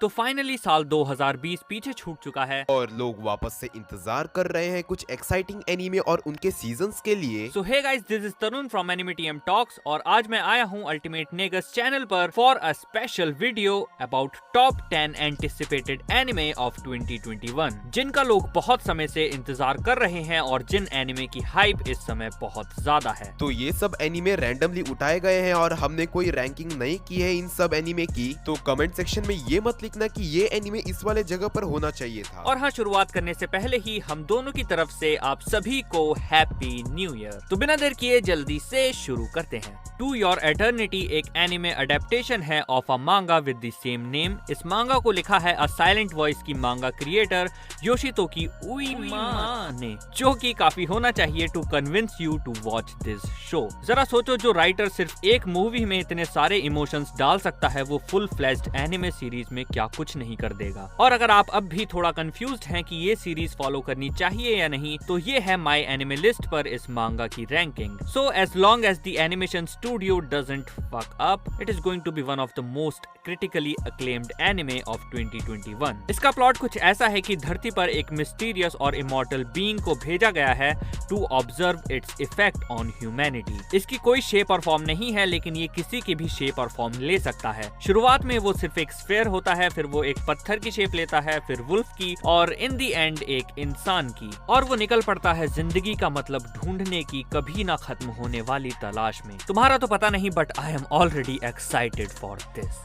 तो फाइनली साल 2020 पीछे छूट चुका है और लोग वापस से इंतजार कर रहे हैं कुछ एक्साइटिंग एनीमे और उनके सीजन्स के लिए। So hey guys, this is Tarun from Anime TM Talks और आज मैं आया हूँ अल्टीमेट नेगस चैनल पर for a special video about top 10 anticipated anime of 2021 जिनका लोग बहुत समय से इंतजार कर रहे हैं और जिन एनिमे की हाइप इस समय बहुत ज्यादा है। तो ये सब एनीमे रैंडमली उठाए गए हैं और हमने कोई रैंकिंग नहीं की है इन सब एनीमे की, तो कमेंट सेक्शन में ये मत लिखना कि ये एनीमे इस वाले जगह पर होना चाहिए था। और हाँ, शुरुआत करने से पहले ही हम दोनों की तरफ से आप सभी को हैप्पी न्यू ईयर। तो बिना देर किए जल्दी से शुरू करते हैं। टू योर एटर्निटी एक एनिमे अडेप्टेशन है ऑफ अ मांगा विद द सेम नेम। इस मांगा को लिखा है अ साइलेंट वॉइस की मांगा क्रिएटर योशितोकी उइमा ने, जो कि काफी होना चाहिए to convince you to watch this show. जरा सोचो, जो राइटर सिर्फ एक मूवी में इतने सारे इमोशंस डाल सकता है, वो फुल फ्लेज्ड एनिमे सीरीज में क्या कुछ नहीं कर देगा। और अगर आप अब भी थोड़ा कंफ्यूज्ड हैं कि ये सीरीज फॉलो करनी चाहिए या नहीं, तो ये है माय एनिमे लिस्ट पर इस मांगा की ranking. So as long as the animation studio doesn't fuck up, it is going to be one of the most critically acclaimed anime of 2021। इसका प्लॉट कुछ ऐसा है कि धरती पर एक मिस्टीरियस और इमॉर्टल बीइंग को भेजा गया है to observe its effect on humanity. इसकी कोई शेप और फॉर्म नहीं है, लेकिन ये किसी की भी शेप और फॉर्म ले सकता है। शुरुआत में वो सिर्फ एक स्फेयर होता है, फिर वो एक पत्थर की शेप लेता है, फिर वुल्फ की और इन दी एंड एक इंसान की, और वो निकल पड़ता है जिंदगी का मतलब ढूंढने की कभी ना खत्म होने वाली तलाश में। तुम्हारा तो पता नहीं, but I am already excited for this.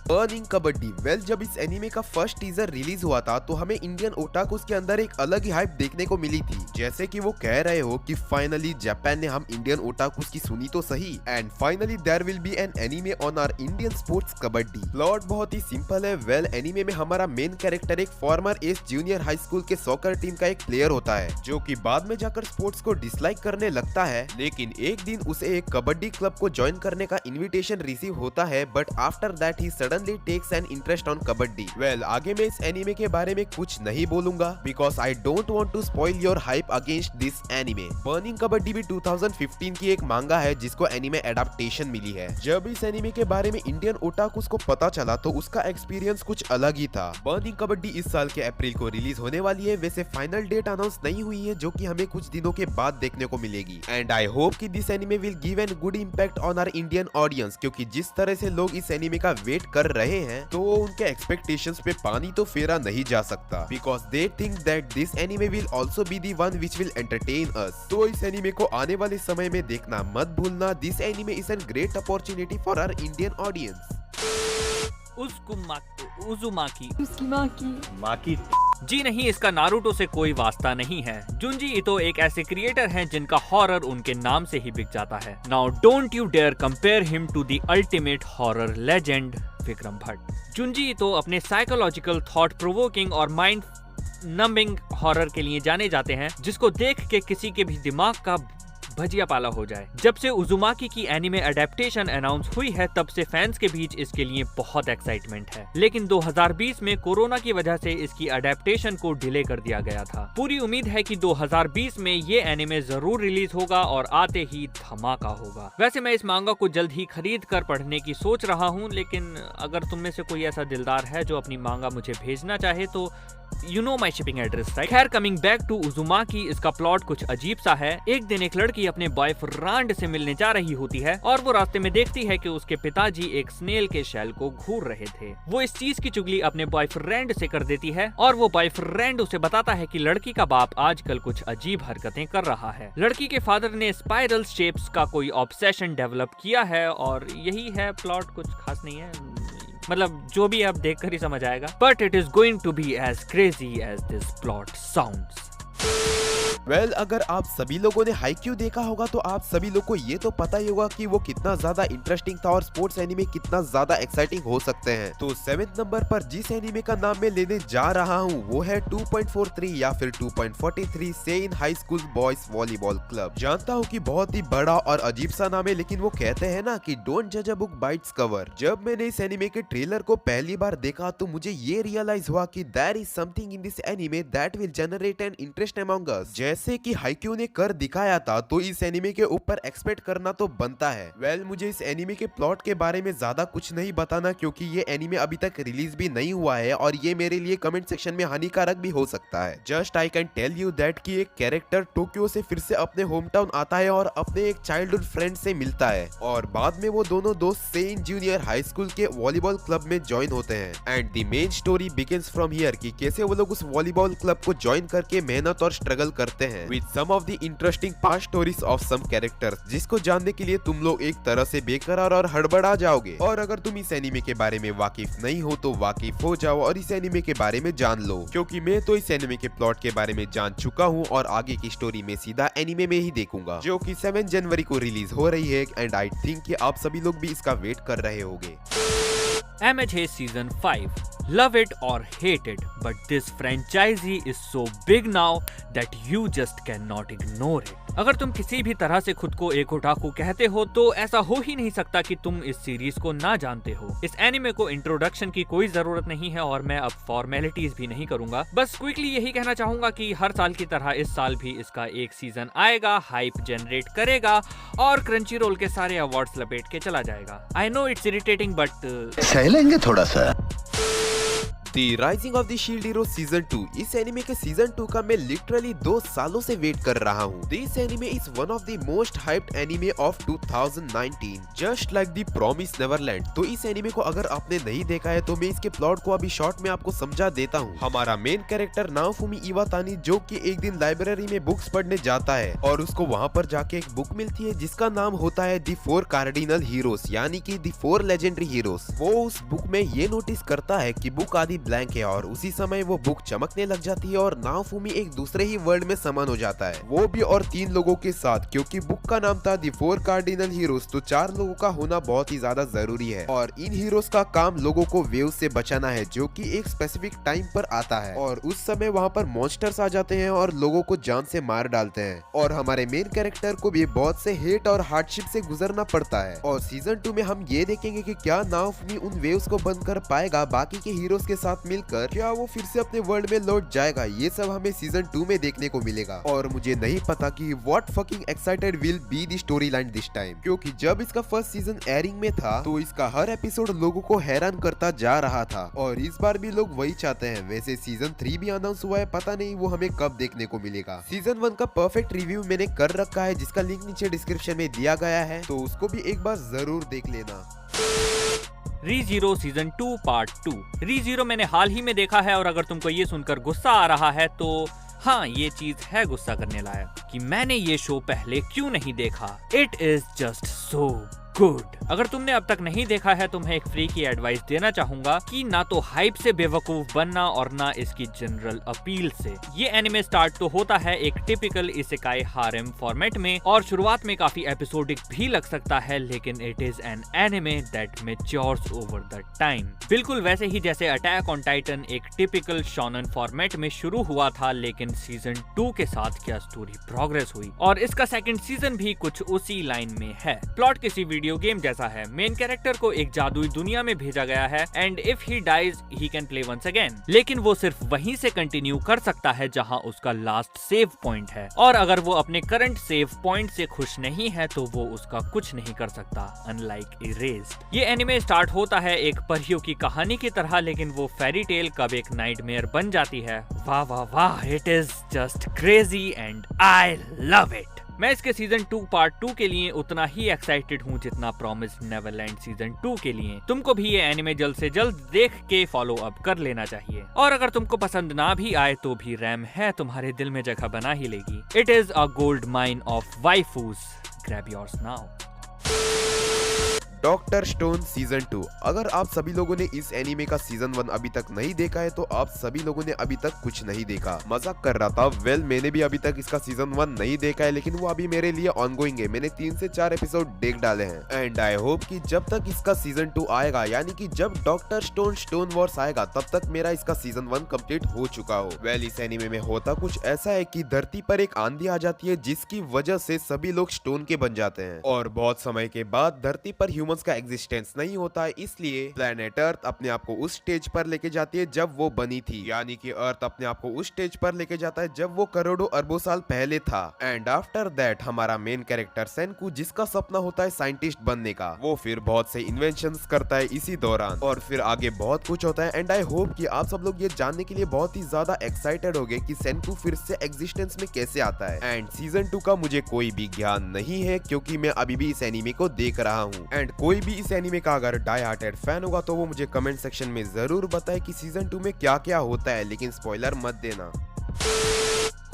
Burning kabaddi. Well, जब इस एनीमे का फर्स्ट टीजर रिलीज हुआ था तो हमें इंडियन ओटाकुस के अंदर एक अलग ही हाइप देखने को मिली थी। जैसे कि वो कह रहे हो कि फाइनली जापान ने हम इंडियन ओटाकुस की सुनी तो सही, and finally there will be an anime on our Indian sports kabaddi. Plot बहुत ही सिंपल है। वेल, एनीमे में हमारा मेन कैरेक्टर एक former ace junior high school के सॉकर टीम का एक प्लेयर होता है, जो कि बाद में जाकर स्पोर्ट्स को डिसलाइक करने लगता है। लेकिन एक दिन उसे एक कबड्डी क्लब को ज्वाइन करने का इन्विटेशन रिसीव होता है, but after that he suddenly takes an interest on kabaddi. Well, आगे मैं इस एनीमे के बारे में कुछ नहीं बोलूंगा because I don't want to spoil your hype against this anime। Burning kabaddi भी 2015 की एक मांगा है जिसको एनीमे एडाप्टेशन मिली है। जब इस एनीमे के बारे में इंडियन ओटाकुस को पता चला तो उसका एक्सपीरियंस कुछ अलग ही था। बर्निंग कबड्डी इस साल के अप्रैल को रिलीज होने वाली है। वैसे फाइनल डेट अनाउंस नहीं हुई है, जो कि हमें कुछ दिनों के बाद देखने को मिलेगी। एंड आई होप कि this anime will give an good impact on our Indian audience, क्योंकि जिस तरह से लोग इस एनीमे का वेट कर रहे हैं तो उनके एक्सपेक्टेशंस पे पानी तो फेरा नहीं जा सकता, because they think that this anime will also be the one which will entertain us. तो इस एनीमे को आने वाले समय में देखना मत भूलना। This anime is an great opportunity for our Indian audience. Uzumaki ji नहीं, इसका नारुतो से कोई वास्ता नहीं है। जुंजी इतो एक ऐसे क्रिएटर हैं जिनका हॉरर उनके नाम से ही बिक जाता है। Now don't you dare compare him to the ultimate horror legend Vikram Bhatt. Junji Ito अपने साइकोलॉजिकल, थॉट प्रोवोकिंग और माइंड नंबिंग हॉरर के लिए जाने जाते हैं, जिसको देख के किसी के भी दिमाग का भजिया पाला हो जाए। जब से उज़ुमाकी की एनिमे अडेप्टेशन अनाउंस हुई है, तब से फैंस के बीच इसके लिए बहुत एक्साइटमेंट है। लेकिन 2020 में कोरोना की वजह से इसकी अडेप्टेशन को डिले कर दिया गया था। पूरी उम्मीद है कि 2020 में ये एनिमे जरूर रिलीज होगा और आते ही धमाका होगा। वैसे मैं इस मांगा को जल्द ही खरीद कर पढ़ने की सोच रहा हूँ, लेकिन अगर तुम में से कोई ऐसा दिलदार है जो अपनी मांगा मुझे भेजना चाहे तो You know my shipping address, right? खैर, कमिंग बैक टू उज़ुमाकी, इसका प्लॉट कुछ अजीब सा है। एक दिन एक लड़की अपने बॉयफ्रेंड से मिलने जा रही होती है और वो रास्ते में देखती है कि उसके पिताजी एक स्नेल के शेल को घूर रहे थे। वो इस चीज की चुगली अपने बॉयफ्रेंड से कर देती है और वो बॉयफ्रेंड उसे बताता है कि लड़की का बाप आजकल कुछ अजीब हरकतें कर रहा है। लड़की के फादर ने स्पाइरल शेप्स का कोई ऑब्सेशन डेवलप किया है और यही है प्लॉट। कुछ खास नहीं है, मतलब जो भी आप देखकर ही समझ आएगा। But it is going to be as crazy as this plot sounds. Well, अगर आप सभी लोगों ने हाईक्यू देखा होगा तो आप सभी लोग को ये तो पता ही होगा कि वो कितना ज्यादा इंटरेस्टिंग था और स्पोर्ट्स एनीमे कितना ज्यादा एक्साइटिंग हो सकते हैं। तो 7th नंबर पर जिस एनीमे का नाम मैं लेने जा रहा हूँ वो है 2.43 या फिर 2.43 सेइन high school boys volleyball club. जानता हूँ कि बहुत ही बड़ा और अजीब सा नाम है, लेकिन वो कहते हैं ना कि डोंट जज a book by its cover. जब मैंने इस एनीमे के ट्रेलर को पहली बार देखा तो मुझे ये रियलाइज हुआ कि there is something in this anime that will generate an interest among us. जैसे कि हाइक्यू ने कर दिखाया था, तो इस एनिमे के ऊपर एक्सपेक्ट करना तो बनता है। मुझे इस एनिमे के प्लॉट के बारे में ज्यादा कुछ नहीं बताना, क्योंकि ये एनिमे अभी तक रिलीज भी नहीं हुआ है और ये मेरे लिए कमेंट सेक्शन में हानिकारक भी हो सकता है। Just I can tell you that कि एक कैरेक्टर टोक्यो से फिर से अपने होम टाउन आता है और अपने एक चाइल्डहुड फ्रेंड से मिलता है, और बाद में वो दोनों दोस्त सेंट जूनियर हाई स्कूल के वॉलीबॉल क्लब में ज्वाइन होते हैं। And the main story begins from here कि कैसे वो लोग उस वॉलीबॉल क्लब को ज्वाइन करके मेहनत और स्ट्रगल करते हैं with some of the interesting past stories of some characters, जिसको जानने के लिए तुम लोग एक तरह से बेकरार और हड़बड़ा जाओगे। और अगर तुम इस एनिमे के बारे में वाकिफ नहीं हो तो वाकिफ हो जाओ और इस एनिमे के बारे में जान लो, क्योंकि मैं तो इस एनिमे के प्लॉट के बारे में जान चुका हूँ और आगे की स्टोरी में सीधा एनिमे में ही देखूंगा, जो कि 7 जनवरी को रिलीज हो रही है। एंड आई थिंक कि आप सभी लोग भी इसका वेट कर रहे होंगे। MHA Season 5. Love it or hate it, but this franchise is so big now that you just cannot ignore it. अगर तुम किसी भी तरह से खुद को एक ओटाकू कहते हो तो ऐसा हो ही नहीं सकता कि तुम इस सीरीज को ना जानते हो। इस एनिमे को इंट्रोडक्शन की कोई जरूरत नहीं है और मैं अब फॉर्मेलिटीज भी नहीं करूंगा। बस क्विकली यही कहना चाहूंगा कि हर साल की तरह इस साल भी इसका एक सीजन आएगा, हाइप जनरेट करेगा और क्रंची रोल के सारे अवार्ड्स लपेट के चला जाएगा। I know it's irritating but सहलेंगे थोड़ा सा। The Rising of the Shield Hero Season 2। इस एनिमे के सीजन 2 का मैं लिटरली 2 सालों से वेट कर रहा हूँ। This anime is one of the most hyped anime of 2019, just like the Promised Neverland। तो इस एनिमे को अगर आपने नहीं देखा है तो मैं इसके प्लॉट को अभी शॉर्ट में आपको समझा देता हूँ। हमारा मेन कैरेक्टर नाओफुमी इवातानी, जो कि एक दिन लाइब्रेरी में बुक्स पढ़ने जाता है और उसको वहाँ पर जाके एक बुक मिलती है जिसका नाम होता है दी 4 कार्डिनल हीरोज, यानी कि दी 4 लेजेंडरी हीरोज। वो उस बुक में ये नोटिस करता है कि बुक आदि ब्लैंक है और उसी समय वो बुक चमकने लग जाती है और नाओफुमी एक दूसरे ही वर्ल्ड में समान हो जाता है, वो भी और 3 लोगों के साथ। क्योंकि बुक का नाम था दी 4 कार्डिनल हीरोज, तो 4 लोगों का होना बहुत ही ज्यादा जरूरी है और इन हीरोज का काम लोगों को वेव से बचाना है, जो कि एक स्पेसिफिक टाइम पर आता है और उस समय वहाँ पर मॉन्स्टर्स आ जाते हैं और लोगों को जान से मार डालते हैं। और हमारे मेन कैरेक्टर को भी बहुत से हेट और हार्डशिप से गुजरना पड़ता है। और सीजन 2 में हम ये देखेंगे कि क्या नाओफुमी उन वेव्स को बंद कर पाएगा बाकी के हीरोज के साथ मिलकर, क्या वो फिर से अपने वर्ल्ड में लौट जाएगा। ये सब हमें सीजन 2 में देखने को मिलेगा और मुझे नहीं पता कि what fucking excited will be the story line this time, क्योंकि जब इसका फर्स्ट सीजन एयरिंग में था तो इसका हर एपिसोड लोगों को हैरान करता जा रहा था और इस बार भी लोग वही चाहते हैं। वैसे सीजन 3 भी अनाउंस हुआ है, पता नहीं वो हमें कब देखने को मिलेगा। सीजन 1 का परफेक्ट रिव्यू मैंने कर रखा है जिसका लिंक नीचे डिस्क्रिप्शन में दिया गया है, तो उसको भी एक बार जरूर देख लेना। रीज़ीरो सीजन 2 पार्ट 2। रीज़ीरो मैंने हाल ही में देखा है और अगर तुमको ये सुनकर गुस्सा आ रहा है तो हाँ, ये चीज है गुस्सा करने लायक कि मैंने ये शो पहले क्यों नहीं देखा। It is just so good. अगर तुमने अब तक नहीं देखा है तो मैं एक फ्री की एडवाइस देना चाहूंगा कि ना तो हाइप से बेवकूफ बनना और ना इसकी जनरल अपील से। ये एनिमे स्टार्ट तो होता है एक टिपिकल इसेकाई हारेम फॉर्मेट में और शुरुआत में काफी एपिसोडिक भी लग सकता है, लेकिन it is an anime that matures over the time. बिल्कुल वैसे ही जैसे अटैक ऑन टाइटन एक टिपिकल शोनन फॉर्मेट में शुरू हुआ था, लेकिन सीजन 2 के साथ क्या स्टोरी प्रोग्रेस हुई और इसका सेकंड सीजन भी कुछ उसी लाइन में है। प्लॉट किसी वीडियो गेम जैसा है। मेन कैरेक्टर को एक जादुई दुनिया में भेजा गया है and if he dies he can play once again, लेकिन वो सिर्फ वहीं से कंटिन्यू कर सकता है जहां उसका लास्ट सेव पॉइंट है और अगर वो अपने करंट सेव पॉइंट से खुश नहीं है तो वो उसका कुछ नहीं कर सकता, अनलाइक इरेज्ड। ये एनिमे स्टार्ट होता है एक परियों की कहानी की तरह, लेकिन वो फेरी टेल कब एक नाइटमेयर बन जाती है। वाह वाह वाह, it is just crazy and I love it. मैं इसके सीजन 2 पार्ट 2 के लिए उतना ही एक्साइटेड हूँ जितना प्रॉमिस्ड नेवरलैंड सीजन 2 के लिए। तुमको भी ये एनिमे जल्द से जल्द देख के फॉलो अप कर लेना चाहिए और अगर तुमको पसंद ना भी आए तो भी रैम है तुम्हारे दिल में जगह बना ही लेगी। It is a gold mine of waifus, grab yours now. Doctor stone season 2। अगर आप सभी लोगों ने इस एनीमे का सीजन 1 अभी तक नहीं देखा है तो आप सभी लोगों ने अभी तक कुछ नहीं देखा। मजाक कर रहा था। मैंने भी अभी तक इसका सीजन 1 नहीं देखा है, लेकिन वो अभी मेरे लिए ऑनगोइंग है। मैंने 3 से 4 एपिसोड देख डाले हैं एंड आई होप कि जब तक इसका सीजन 2 आएगा, यानी कि जब डॉक्टर स्टोन वॉर्स आएगा, तब तक मेरा इसका सीजन 1 कंप्लीट हो चुका हो। इस एनीमे में होता कुछ ऐसा है कि धरती पर एक आंधी आ जाती है जिसकी वजह से सभी लोग स्टोन के बन जाते हैं और बहुत समय के बाद धरती पर ह्यूमन ह्यूमंस का एग्जिस्टेंस नहीं होता है, इसलिए प्लेनेट अर्थ अपने आप को उस स्टेज पर लेके जाती है जब वो बनी थी, यानी कि अर्थ अपने आप को उस स्टेज पर लेके जाता है जब वो करोड़ों अरबों साल पहले था। एंड आफ्टर दैट हमारा मेन कैरेक्टर सेनकू, जिसका सपना होता है साइंटिस्ट बनने का, वो फिर बहुत से इन्वेंशंस करता है इसी दौरान, और फिर आगे बहुत कुछ होता है। एंड आई होप कि आप सब लोग ये जानने के लिए बहुत ही ज्यादा एक्साइटेड होगे कि सेनकू फिर से एग्जिस्टेंस में कैसे आता है। एंड सीजन 2 का मुझे कोई भी ज्ञान नहीं है क्योंकि मैं अभी भी इस एनीमे को देख रहा हूँ। एंड कोई भी इस एनीमे का अगर डाई हार्टेड फैन होगा तो वो मुझे कमेंट सेक्शन में जरूर बताए कि सीजन 2 में क्या क्या होता है, लेकिन स्पॉइलर मत देना।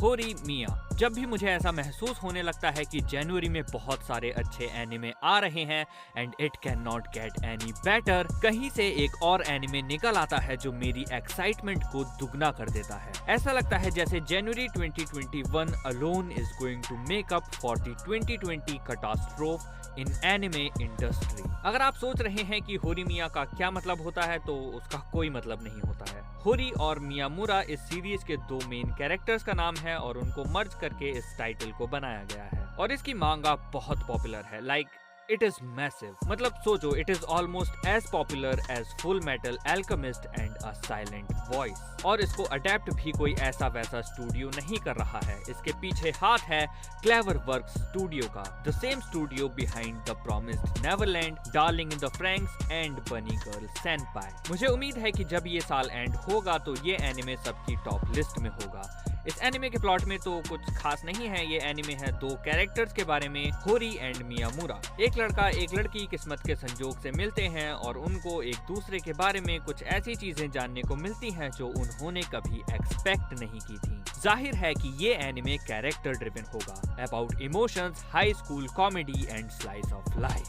होरी मिया। जब भी मुझे ऐसा महसूस होने लगता है कि जनवरी में बहुत सारे अच्छे एनिमे आ रहे हैं and it can not get any better, कहीं से एक और एनिमे निकल आता है जो मेरी एक्साइटमेंट को दुगना कर देता है। ऐसा लगता है जैसे January 2021 alone is going to make up for the 2020 catastrophe in anime industry. अगर आप सोच रहे हैं कि होरी मिया का क्या मतलब होता है, तो उसका कोई मतलब नहीं होता है। होरी और मियामुरा इस सीरीज के दो मेन कैरेक्टर्स का नाम है और उनको मर्ज करके इस टाइटल को बनाया गया है। और इसकी मांगा बहुत पॉपुलर है, लाइक इट इज मैसिव। मतलब सोचो, it is almost as popular as full metal alchemist and a silent voice. और इसको अडेप्ट भी कोई ऐसा वैसा स्टूडियो नहीं कर रहा है, इसके पीछे हाथ है क्लेवर वर्क्स स्टूडियो का, the same studio behind the promised Neverland, darling in the Franks and बनी गर्ल सेनपाई। मुझे उम्मीद है कि जब ये साल एंड होगा तो ये एनिमे सबकी टॉप लिस्ट में होगा। इस एनिमे के प्लॉट में तो कुछ खास नहीं है। ये एनिमे है दो कैरेक्टर्स के बारे में, होरी एंड मियामुरा। एक लड़का एक लड़की किस्मत के संजोग से मिलते हैं और उनको एक दूसरे के बारे में कुछ ऐसी चीजें जानने को मिलती हैं जो उन्होंने कभी एक्सपेक्ट नहीं की थी। जाहिर है कि ये एनिमे कैरेक्टर ड्रिवन होगा, about emotions, high school comedy and slice of life.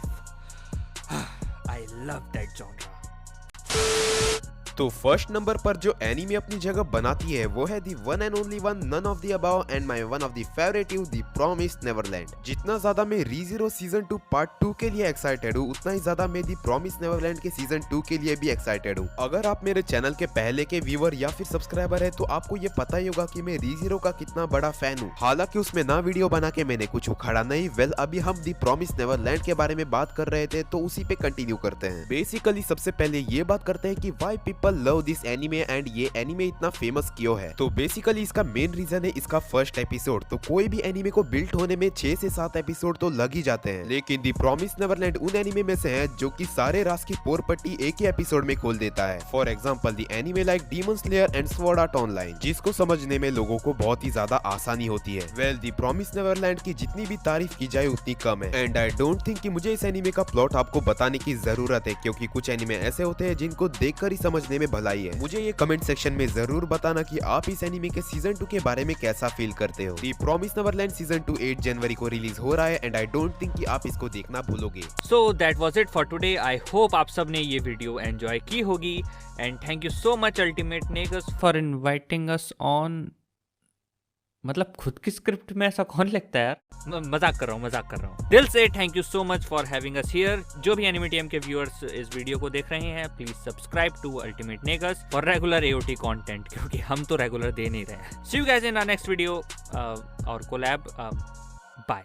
I love that genre. तो फर्स्ट नंबर पर जो एनीमे अपनी जगह बनाती है वो है the one and only one, none of the above and my one of the favourite, the promised neverland. जितना ज्यादा मैं रीज़ीरो सीजन 2 पार्ट 2 के लिए एक्साइटेड हूँ, उतना ही ज्यादा मैं दी प्रॉमिस्ड नेवरलैंड के सीजन 2 के लिए भी एक्साइटेड हूँ। अगर आप मेरे चैनल के पहले के व्यूअर या फिर सब्सक्राइबर है तो आपको ये पता ही होगा कि मैं रीज़ीरो का कितना बड़ा फैन हूँ। हालांकि उसमें ना वीडियो बना के मैंने कुछ उखाड़ा नहीं। वेल, अभी हम दी प्रॉमिस्ड नेवरलैंड के बारे में बात कर रहे थे तो उसी पे कंटिन्यू करते हैं। बेसिकली सबसे पहले ये बात करते हैं कि why people love this anime and ये एनीमे इतना फेमस क्यों है। तो बेसिकली इसका मेन रीजन है इसका फर्स्ट एपिसोड। तो कोई भी एनीमे को बिल्ड होने में 6 से 7 एपिसोड तो लग ही जाते हैं, लेकिन दी प्रॉमिस्ड नेवरलैंड उन एनीमे में से है जो कि सारे राज की पोर पट्टी एक ही एपिसोड में खोल देता है। For example the anime like demon slayer and sword art online, जिसको समझने में लोगों को बहुत ही ज्यादा आसानी होती है। वेल, दी प्रॉमिस्ड नेवरलैंड की जितनी भी तारीफ की जाए उतनी कम है। एंड आई डोंट थिंक कि मुझे इस एनीमे का प्लॉट आपको बताने की जरूरत है, क्योंकि कुछ एनीमे ऐसे होते हैं जिनको देखकर ही समझने में भलाई है। मुझे ये कमेंट सेक्शन में जरूर बताना कि आप इस एनीमे के सीजन 2 के बारे में कैसा फील करते हो। दी प्रॉमिस्ड नेवरलैंड सीजन 2 8 जनवरी को रिलीज हो रहा है एंड आई डोंट थिंक कि आप इसको देखना भूलोगे। So that was it for today. I hope आप सब ने ये वीडियो एंजॉय की होगी and thank you so much Ultimate Negus for inviting us on. मतलब खुद की स्क्रिप्ट में ऐसा कौन लिखता है यार। मजाक कर रहा हूँ। दिल से thank you so much for having us here. जो भी एनिमे टीएम के व्यूअर्स इस वीडियो को देख रहे हैं, please subscribe to Ultimate Negus for regular AOT content, क्योंकि हम तो रेगुलर दे नहीं रहे हैं। See you guys in our next video और कोलैब। बाय।